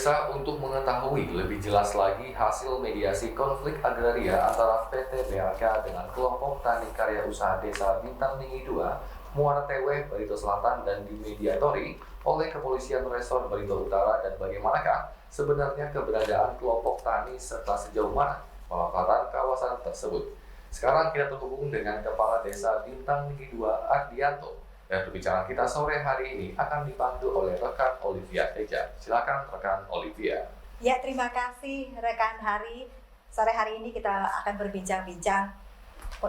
Pemirsa, untuk mengetahui lebih jelas lagi hasil mediasi konflik agraria antara PT BAK dengan kelompok tani karya usaha desa Bintang Tinggi 2, Muara Teweh, Barito Selatan, dan dimediatori oleh Kepolisian Resor Barito Utara, dan bagaimanakah sebenarnya keberadaan kelompok tani serta sejauh mana pemanfaatan kawasan tersebut. Sekarang kita terhubung dengan Kepala Desa Bintang Tinggi 2, Ardianto. Dan pembicaraan kita sore hari ini akan dipandu oleh rekan Olivia Teja. Silakan rekan Olivia. Ya, terima kasih rekan Hari. Sore hari ini kita akan berbincang-bincang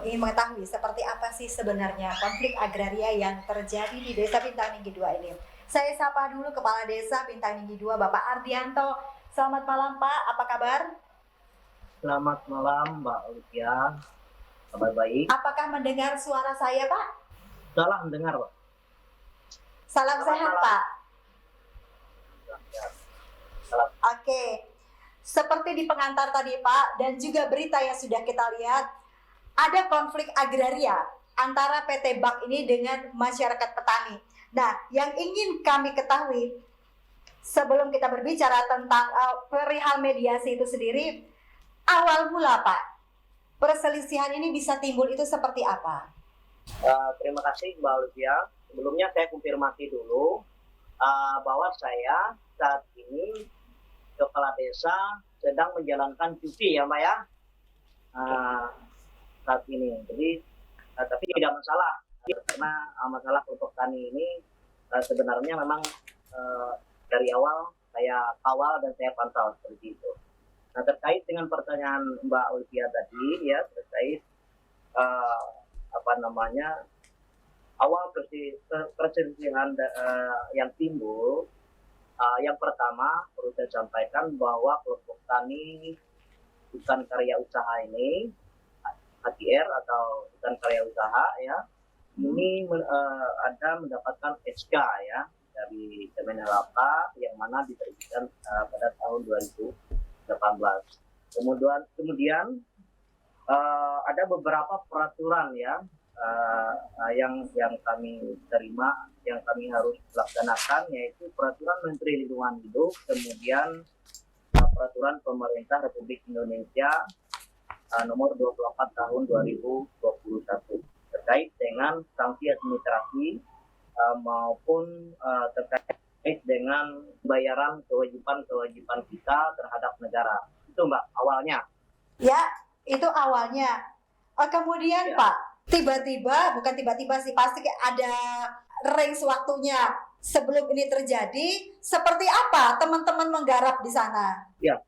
ingin mengetahui seperti apa sih sebenarnya konflik agraria yang terjadi di Desa Bintang Tinggi 2 ini. Saya sapa dulu Kepala Desa Bintang Tinggi 2, Bapak Ardianto. Selamat malam Pak, apa kabar? Selamat malam Mbak Olivia, kabar baik. Apakah mendengar suara saya Pak? Salah mendengar Pak. Salam sehat Pak. Oke, seperti di pengantar tadi Pak, dan juga berita yang sudah kita lihat, ada konflik agraria antara PT BAK ini dengan masyarakat petani. Nah, yang ingin kami ketahui sebelum kita berbicara tentang perihal mediasi itu sendiri, awal mula Pak, perselisihan ini bisa timbul itu seperti apa? Terima kasih Mbak Olivia. Sebelumnya saya konfirmasi dulu bahwa saya saat ini Kepala Desa sedang menjalankan cuti ya Mbak ya, saat ini. Jadi tapi tidak masalah karena masalah kelompok tani ini sebenarnya memang dari awal saya kawal dan saya pantau seperti itu. Nah, terkait dengan pertanyaan Mbak Olivia tadi ya, terkait awal perselisihan yang timbul, yang pertama perlu saya sampaikan bahwa kelompok tani hutan karya usaha ini, HTR atau hutan karya usaha ya, ini ada mendapatkan SK ya dari Kementerian LHK yang mana diterbitkan pada tahun 2018. Kemudian ada beberapa peraturan ya yang kami terima, yang kami harus laksanakan, yaitu peraturan Menteri Lingkungan Hidup, kemudian peraturan Pemerintah Republik Indonesia nomor 24 tahun 2021 terkait dengan sanksi administrasi maupun terkait dengan bayaran kewajiban kita terhadap negara. Itu Mbak awalnya. Ya, itu awalnya. Kemudian ya. Pak, bukan tiba-tiba sih, pasti ada range waktunya sebelum ini terjadi. Seperti apa teman-teman menggarap di sana? Ya,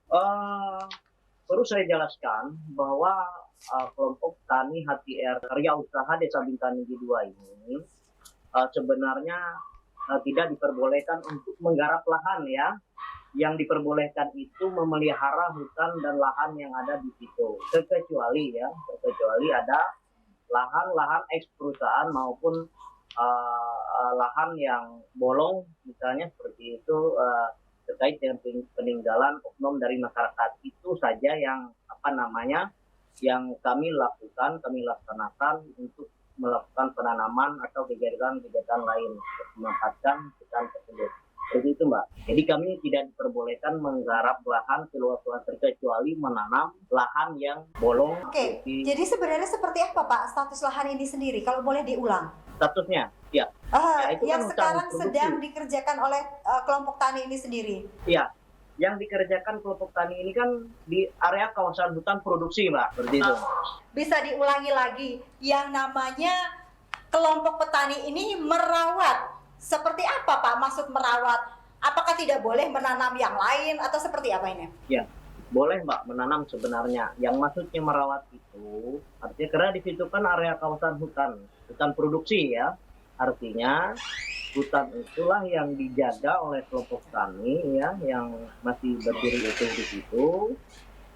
perlu saya jelaskan bahwa kelompok tani HTR Karya Usaha Desa Bintang Tinggi 2 ini sebenarnya tidak diperbolehkan untuk menggarap lahan ya. Yang diperbolehkan itu memelihara hutan dan lahan yang ada di situ, terkecuali ada lahan-lahan eks perusahaan maupun lahan yang bolong misalnya seperti itu, terkait dengan peninggalan oknum dari masyarakat. Itu saja yang yang kami laksanakan untuk melakukan penanaman atau kegiatan lain untuk memanfaatkan hutan tersebut. Seperti itu Mbak. Jadi kami tidak diperbolehkan menggarap lahan seluas-luas terkecuali menanam lahan yang bolong. Oke. Jadi sebenarnya seperti apa Pak status lahan ini sendiri? Kalau boleh diulang. Statusnya, ya. Itu yang kan sekarang sedang dikerjakan oleh kelompok tani ini sendiri. Iya. Yang dikerjakan kelompok tani ini kan di area kawasan hutan produksi Mbak. Seperti itu. Bisa diulangi lagi. Yang namanya kelompok petani ini merawat. Seperti apa Pak maksud merawat? Apakah tidak boleh menanam yang lain atau seperti apa ini? Ya, boleh Mbak menanam sebenarnya. Yang maksudnya merawat itu artinya karena di situ kan area kawasan hutan produksi ya. Artinya hutan itulah yang dijaga oleh kelompok tani ya, yang masih berdiri itu di situ.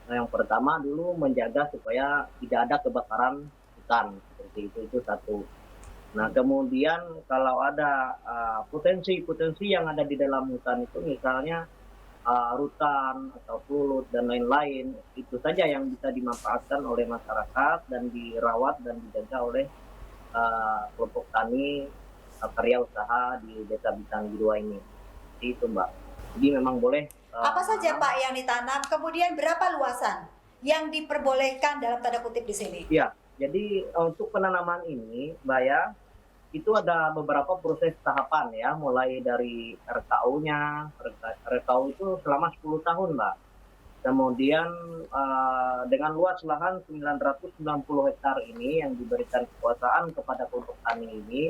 Nah, yang pertama dulu menjaga supaya tidak ada kebakaran hutan seperti itu satu. Nah, kemudian kalau ada potensi-potensi yang ada di dalam hutan itu, misalnya rutan atau pulut dan lain-lain, itu saja yang bisa dimanfaatkan oleh masyarakat dan dirawat dan dijaga oleh kelompok tani karya usaha di Desa Bintang Tinggi 2 ini. Itu Mbak. Jadi memang boleh Apa saja menanam. Pak yang ditanam? Kemudian berapa luasan yang diperbolehkan dalam tanda kutip di sini? Ya, jadi untuk penanaman ini, Mbak ya, itu ada beberapa proses tahapan ya, mulai dari RKU-nya. RKU itu selama 10 tahun, Mbak. Kemudian dengan luas lahan 990 hektar ini yang diberikan kekuasaan kepada kelompok tani ini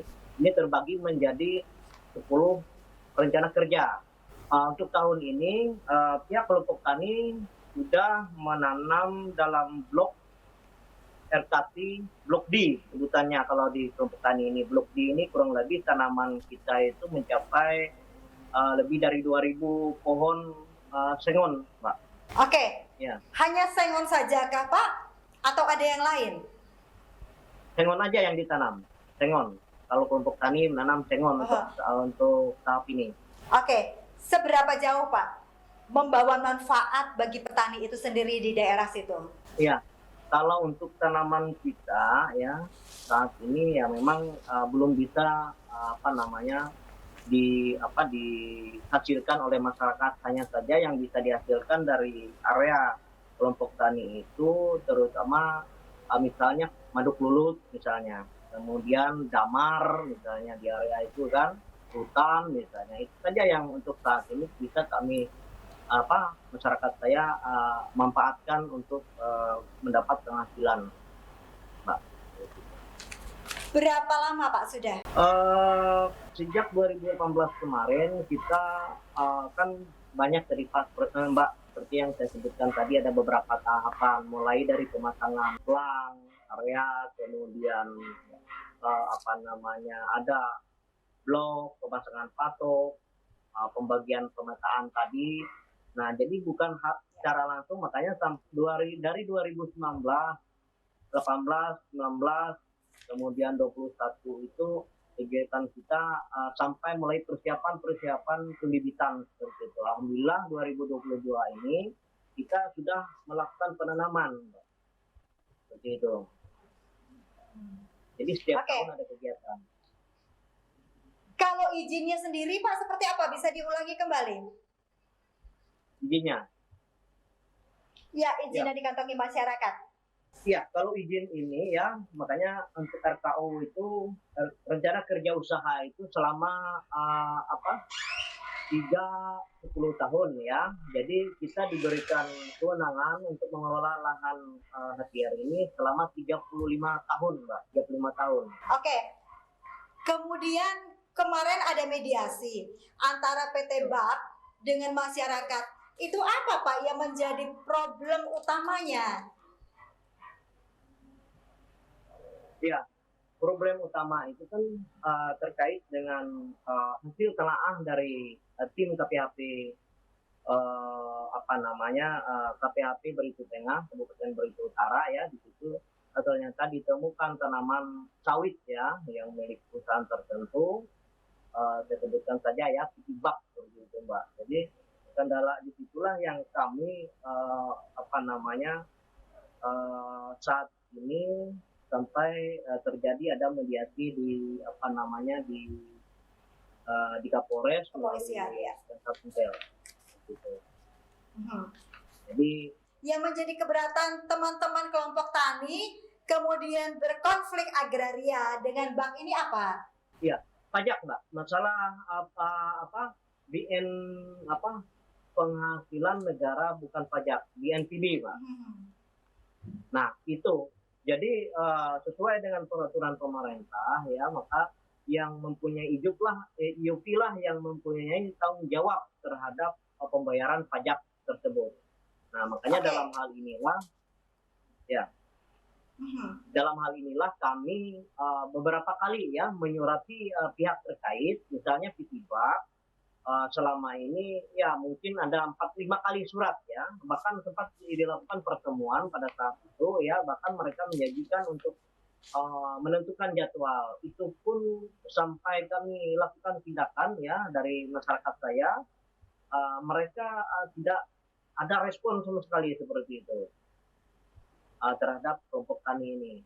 terbagi menjadi 10 rencana kerja. Untuk tahun ini pihak kelompok tani sudah menanam dalam blok RKT blok D sebutannya kalau di kelompok tani ini. Blok D ini kurang lebih tanaman kita itu mencapai lebih dari 2.000 pohon sengon, Mbak. Oke, Ya, hanya sengon saja kah Pak? Atau ada yang lain? sengon aja yang ditanam. Sengon. Kalau kelompok tani menanam sengon untuk tahap ini. Oke, seberapa jauh Pak membawa manfaat bagi petani itu sendiri di daerah situ? Ya, kalau untuk tanaman kita ya saat ini ya memang belum bisa dihasilkan oleh masyarakat, hanya saja yang bisa dihasilkan dari area kelompok tani itu terutama misalnya madu klulut misalnya, kemudian damar misalnya di area itu kan, hutan misalnya, itu saja yang untuk saat ini bisa kami masyarakat saya manfaatkan untuk mendapat penghasilan, Mbak. Berapa lama Pak sudah? Sejak 2018 kemarin kita kan banyak dari Mbak, seperti yang saya sebutkan tadi ada beberapa tahapan, mulai dari pemasangan plang area, kemudian ada blok, pemasangan patok, pembagian pemetaan tadi. Nah, jadi bukan secara langsung, makanya dari 2019, 18, 19, kemudian 21 itu kegiatan kita sampai mulai persiapan pembibitan seperti itu. Alhamdulillah 2022 ini kita sudah melakukan penanaman seperti itu. Jadi setiap tahun ada kegiatan. Kalau izinnya sendiri Pak seperti apa? Bisa diulangi kembali? Izinnya? Ya, izin yang dikantongi masyarakat. Ya, kalau izin ini ya, makanya untuk RKU itu rencana kerja usaha itu selama 10 tahun ya. Jadi kita diberikan kewenangan untuk mengelola lahan hatiar ini selama 35 tahun, Mbak. 35 tahun. Oke. Kemudian kemarin ada mediasi antara PT BAK dengan masyarakat. Itu apa Pak yang menjadi problem utamanya? Ya, problem utama itu kan terkait dengan hasil telaah dari tim KPHP KPHP Beritu Tengah, Kabupaten Beritu Utara ya, di situ ternyata ditemukan tanaman sawit ya yang milik perusahaan tertentu, saya sebutkan saja ya Pitibak begitu Mbak. Jadi kendala disitulah yang kami saat ini sampai terjadi ada mediasi di di Kapolres, Kepolisian ya. dan Kapolsek. Gitu. Jadi yang menjadi keberatan teman-teman kelompok tani kemudian berkonflik agraria dengan bank ini apa? Ya, pajak Mbak. Masalah BN penghasilan negara bukan pajak, BNPB Mbak. Nah, itu. Jadi sesuai dengan peraturan pemerintah ya, maka yang mempunyai IUP lah yang mempunyai tanggung jawab terhadap pembayaran pajak tersebut. Nah, makanya dalam hal inilah kami beberapa kali ya menyurati pihak terkait, misalnya Pitibak. Selama ini ya mungkin ada 4-5 kali surat ya, bahkan sempat dilakukan pertemuan pada saat itu ya, bahkan mereka menjanjikan untuk menentukan jadwal. Itu pun sampai kami lakukan tindakan ya dari masyarakat saya, mereka tidak ada respon sama sekali seperti itu terhadap kelompok tani ini.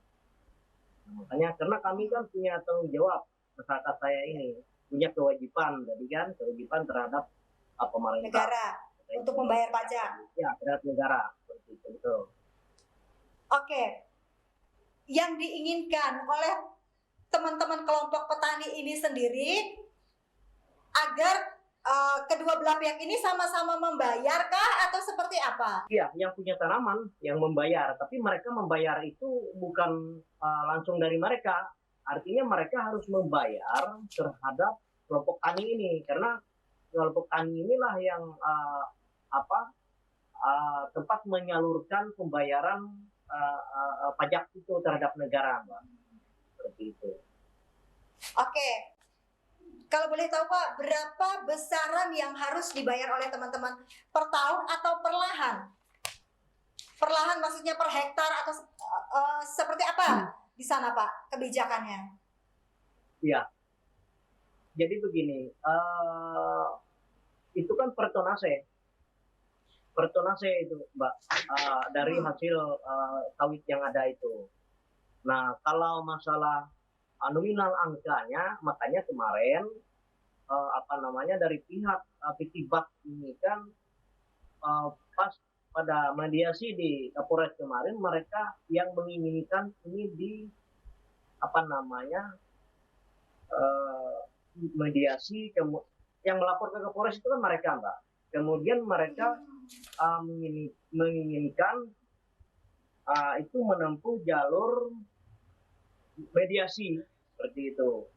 Nah, makanya karena kami kan punya tanggung jawab, masyarakat saya ini punya kewajiban, jadi kan kewajiban terhadap pemerintah. Negara. untuk membayar pajak. Ya, terhadap negara seperti itu, betul. Oke, yang diinginkan oleh teman-teman kelompok petani ini sendiri agar kedua belah pihak ini sama-sama membayarkah atau seperti apa? Iya, yang punya tanaman yang membayar, tapi mereka membayar itu bukan langsung dari mereka. Artinya mereka harus membayar terhadap kelompok tani ini, karena kelompok tani inilah yang tempat menyalurkan pembayaran pajak itu terhadap negara, Mbak. Seperti itu. Oke, kalau boleh tahu Pak, berapa besaran yang harus dibayar oleh teman-teman per tahun atau perlahan? Perlahan maksudnya per hektar atau seperti apa di sana Pak kebijakannya? Iya. Jadi begini, itu kan per tonase itu, Mbak, dari hasil sawit yang ada itu. Nah, kalau masalah nominal angkanya, makanya kemarin dari pihak Pitibak ini kan pas pada mediasi di Kapolres kemarin, mereka yang menginginkan ini di mediasi, yang melapor ke Kapolres itu kan mereka, Mbak. Kemudian mereka menginginkan itu menempuh jalur mediasi seperti itu.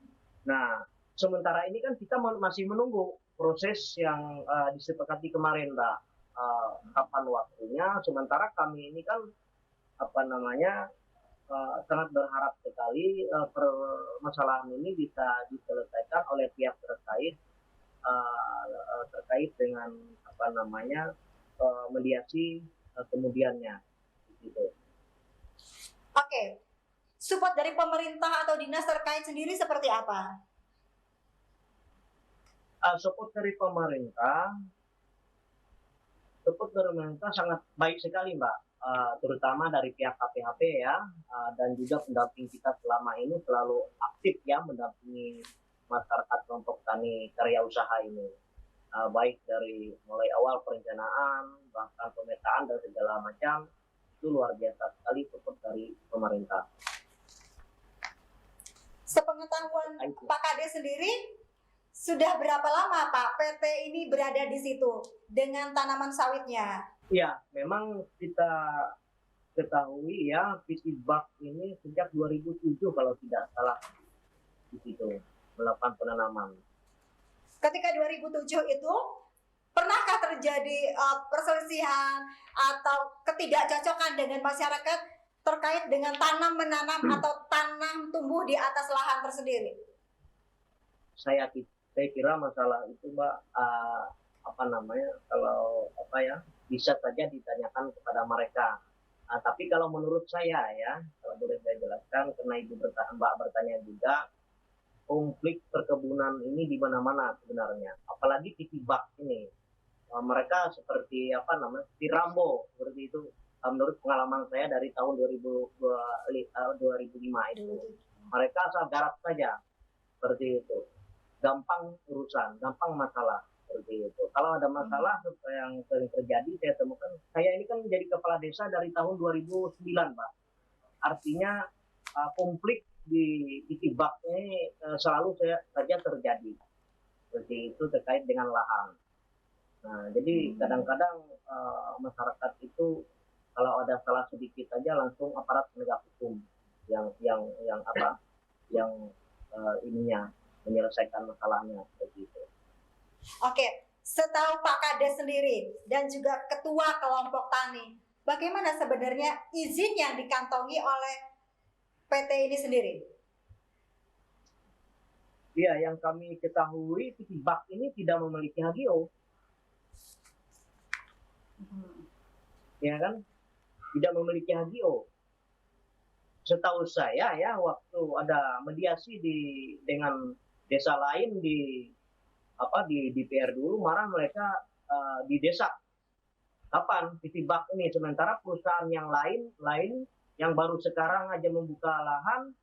Nah, sementara ini kan kita masih menunggu proses yang disepakati kemarin, Mbak. Kapan waktunya? Sementara kami ini kan sangat berharap sekali permasalahan ini bisa diselesaikan oleh pihak terkait dengan mediasi kemudiannya gitu. Oke, support dari pemerintah atau dinas terkait sendiri seperti apa? Support dari pemerintah sangat baik sekali, Mbak. Terutama dari pihak KPHP ya, dan juga pendamping kita selama ini selalu aktif ya mendampingi masyarakat kelompok tani karya usaha ini, baik dari mulai awal perencanaan, bahkan pemetaan dan segala macam, itu luar biasa sekali support dari pemerintah. Sepengetahuan Pak Kades sendiri, sudah berapa lama Pak PT ini berada di situ dengan tanaman sawitnya? Ya, memang kita ketahui ya, Pitibak ini sejak 2007 kalau tidak salah di situ melakukan penanaman. Ketika 2007 itu, pernahkah terjadi perselisihan atau ketidakcocokan dengan masyarakat terkait dengan tanam menanam atau tanam tumbuh di atas lahan tersendiri? Saya kira masalah itu, Mbak, bisa saja ditanyakan kepada mereka. Tapi kalau menurut saya ya, kalau boleh saya jelaskan, karena Ibu Mbak bertanya juga, konflik perkebunan ini di mana-mana sebenarnya. Apalagi Pitibak ini, mereka seperti Rambo seperti itu. Menurut pengalaman saya dari tahun 2005 itu, mereka asal garap saja seperti itu. Gampang urusan, gampang masalah seperti itu. Kalau ada masalah yang sering terjadi, saya temukan, saya ini kan menjadi kepala desa dari tahun 2009, Pak. Artinya konflik di Pitibak ini selalu saja terjadi seperti itu terkait dengan lahan. Nah, jadi kadang-kadang masyarakat itu kalau ada salah sedikit saja langsung aparat penegak hukum yang menyelesaikan masalahnya begitu. Oke, setahu Pak Kades sendiri dan juga ketua kelompok tani, bagaimana sebenarnya izin yang dikantongi oleh PT ini sendiri? Iya, yang kami ketahui Pitibak ini tidak memiliki HGO. Ya kan? Tidak memiliki HGO. Setahu saya ya, waktu ada mediasi dengan desa lain di DPR dulu, marah mereka didesak. Kapan Pitibak ini? Sementara perusahaan yang lain yang baru sekarang aja membuka lahan,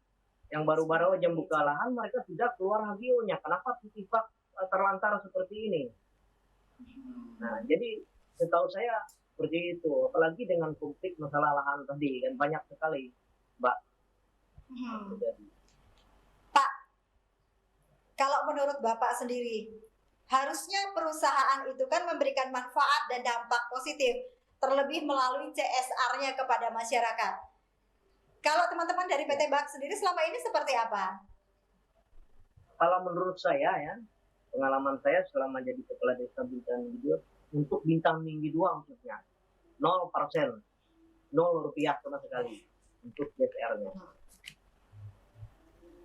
yang baru-baru aja membuka lahan, mereka sudah keluar HGO-nya. Kenapa Pitibak terlantar seperti ini? Nah, jadi setahu saya seperti itu. Apalagi dengan konflik masalah lahan tadi kan banyak sekali, Mbak. Jadi, Pak, kalau menurut Bapak sendiri, harusnya perusahaan itu kan memberikan manfaat dan dampak positif, terlebih melalui CSR-nya kepada masyarakat. Kalau teman-teman dari PT BAK sendiri selama ini seperti apa? kalau menurut saya ya, pengalaman saya selama jadi kepala desa Bintang Tinggi 2, untuk Bintang Tinggi 2 khususnya 0%, 0 rupiah sama sekali untuk CSR-nya.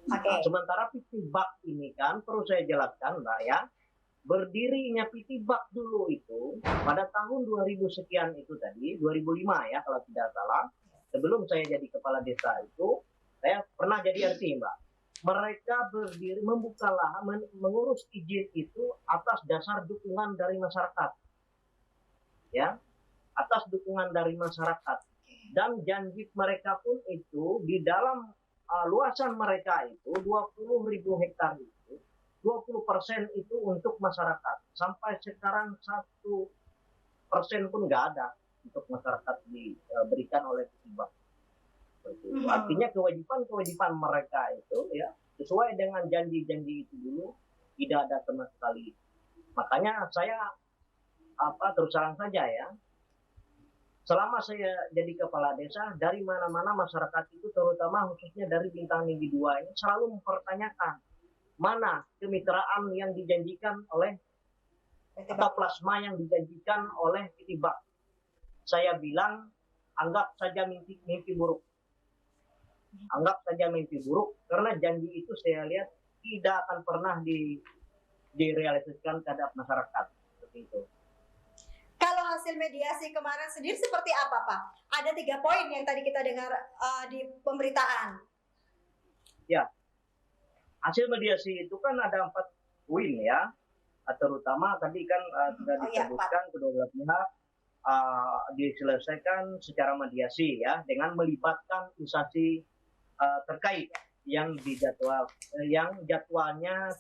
Oke. Sementara PT BAK ini kan perlu saya jelaskan, Mbak ya, berdirinya PT BAK dulu itu pada tahun 2000 sekian itu tadi, 2005 ya kalau tidak salah. Sebelum saya jadi kepala desa itu, saya pernah jadi RT, Mbak. Mereka berdiri membuka lahan, mengurus izin itu atas dasar dukungan dari masyarakat, ya, atas dukungan dari masyarakat. Dan janji mereka pun itu di dalam luasan mereka itu 20.000 hektar itu 20% itu untuk masyarakat. Sampai sekarang 1% pun nggak ada untuk masyarakat diberikan oleh PIBA. Artinya kewajiban mereka itu ya sesuai dengan janji-janji itu dulu tidak ada sama sekali. Makanya saya terus terang saja ya, selama saya jadi kepala desa, dari mana-mana masyarakat itu terutama khususnya dari Bintang Tinggi 2 ini selalu mempertanyakan mana kemitraan yang dijanjikan oleh atau plasma yang dijanjikan oleh PT BAK. Saya bilang anggap saja mimpi buruk. Anggap saja mimpi buruk karena janji itu saya lihat tidak akan pernah direalisasikan terhadap masyarakat seperti itu. Kalau hasil mediasi kemarin sendiri seperti apa, Pak? Ada 3 poin yang tadi kita dengar di pemberitaan. Ya, hasil mediasi itu kan ada 4 poin ya. Terutama tadi kan sudah disebutkan kedua belah pihak diselesaikan secara mediasi ya dengan melibatkan instansi terkait yang jadwalnya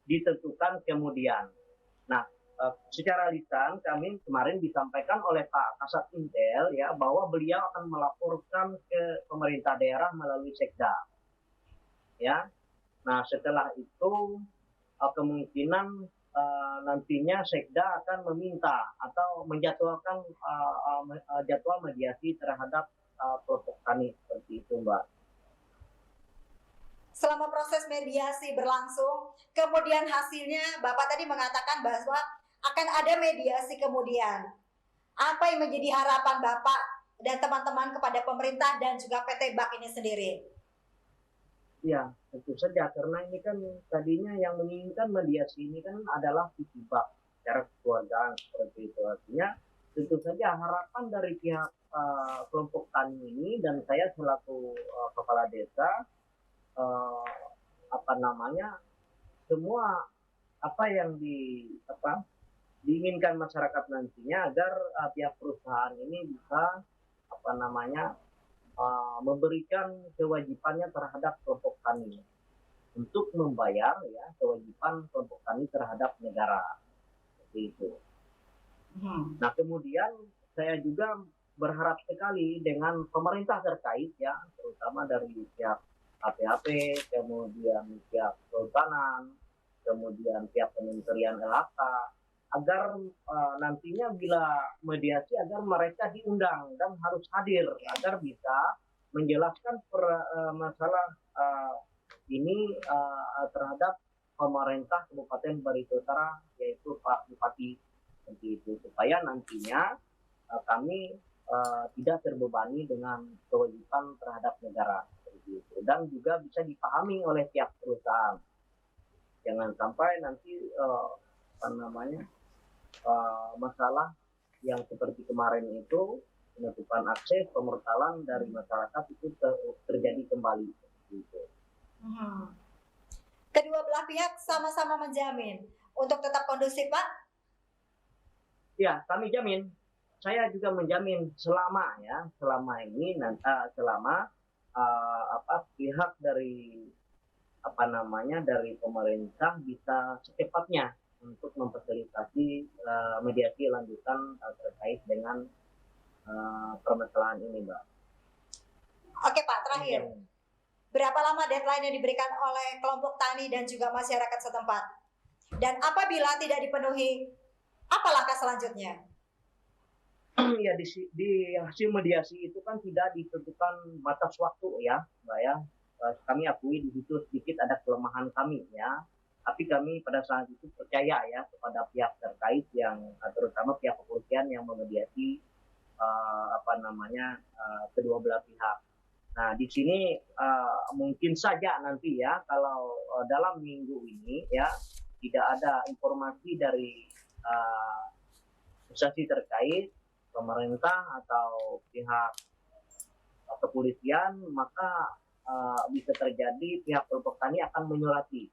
ditentukan kemudian. Nah, secara lisan kami kemarin disampaikan oleh Pak Kasat Intel ya bahwa beliau akan melaporkan ke pemerintah daerah melalui Sekda. Ya. Nah, setelah itu kemungkinan nantinya Sekda akan meminta atau menjadwalkan jadwal mediasi terhadap kelompok tani seperti itu, Mbak. Selama proses mediasi berlangsung, kemudian hasilnya Bapak tadi mengatakan bahwa akan ada mediasi kemudian. Apa yang menjadi harapan Bapak dan teman-teman kepada pemerintah dan juga PT BAK ini sendiri? Ya, tentu saja karena ini kan tadinya yang menginginkan mediasi ini kan adalah PT BAK secara kekeluargaan seperti itu. Artinya tentu saja harapan dari pihak kelompok tani ini dan saya selaku kepala desa semua apa yang diinginkan masyarakat nantinya agar pihak perusahaan ini bisa memberikan kewajibannya terhadap kelompok tani untuk membayar ya kewajiban kelompok tani terhadap negara seperti itu. Nah, kemudian saya juga berharap sekali dengan pemerintah terkait ya, terutama dari pihak APAP, kemudian pihak Kehutanan, kemudian pihak Kementerian LHK, agar nantinya bila mediasi agar mereka diundang dan harus hadir agar bisa menjelaskan masalah ini terhadap pemerintah Kabupaten Barito Utara yaitu Pak Bupati seperti itu supaya nantinya kami tidak terbebani dengan kewajiban terhadap negara seperti itu dan juga bisa dipahami oleh pihak perusahaan. Jangan sampai nanti masalah yang seperti kemarin itu penutupan akses pemertalan dari masyarakat itu terjadi kembali seperti itu. Kedua belah pihak sama-sama menjamin untuk tetap kondusif, Pak? Ya, kami jamin. Saya juga menjamin selama pihak dari dari pemerintah bisa secepatnya untuk memfasilitasi mediasi lanjutan terkait dengan permasalahan ini, Mbak. Oke Pak, terakhir. Berapa lama deadline yang diberikan oleh kelompok tani dan juga masyarakat setempat? Dan apabila tidak dipenuhi, apa langkah selanjutnya? Ya, di hasil mediasi itu kan tidak ditentukan batas waktu ya, Mbak ya. Kami akui di situ sedikit ada kelemahan kami ya. Tapi kami pada saat itu percaya ya kepada pihak terkait yang terutama pihak kepolisian yang memediasi kedua belah pihak. Nah, di sini mungkin saja nanti ya kalau dalam minggu ini ya tidak ada informasi dari instansi terkait, pemerintah atau pihak kepolisian, maka bisa terjadi pihak kelompok tani akan menyurati,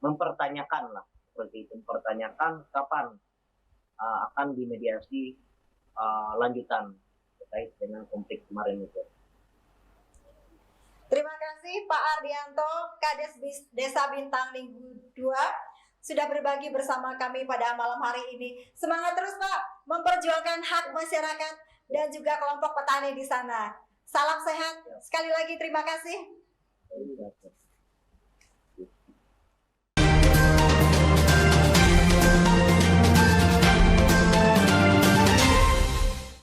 mempertanyakan lah seperti itu, mempertanyakan kapan akan dimediasi lanjutan terkait dengan konflik kemarin itu. Terima kasih Pak Ardianto, Kades Desa Bintang Minggu 2 sudah berbagi bersama kami pada malam hari ini. Semangat terus Pak, memperjuangkan hak masyarakat dan juga kelompok petani di sana. Salam sehat. Sekali lagi terima kasih.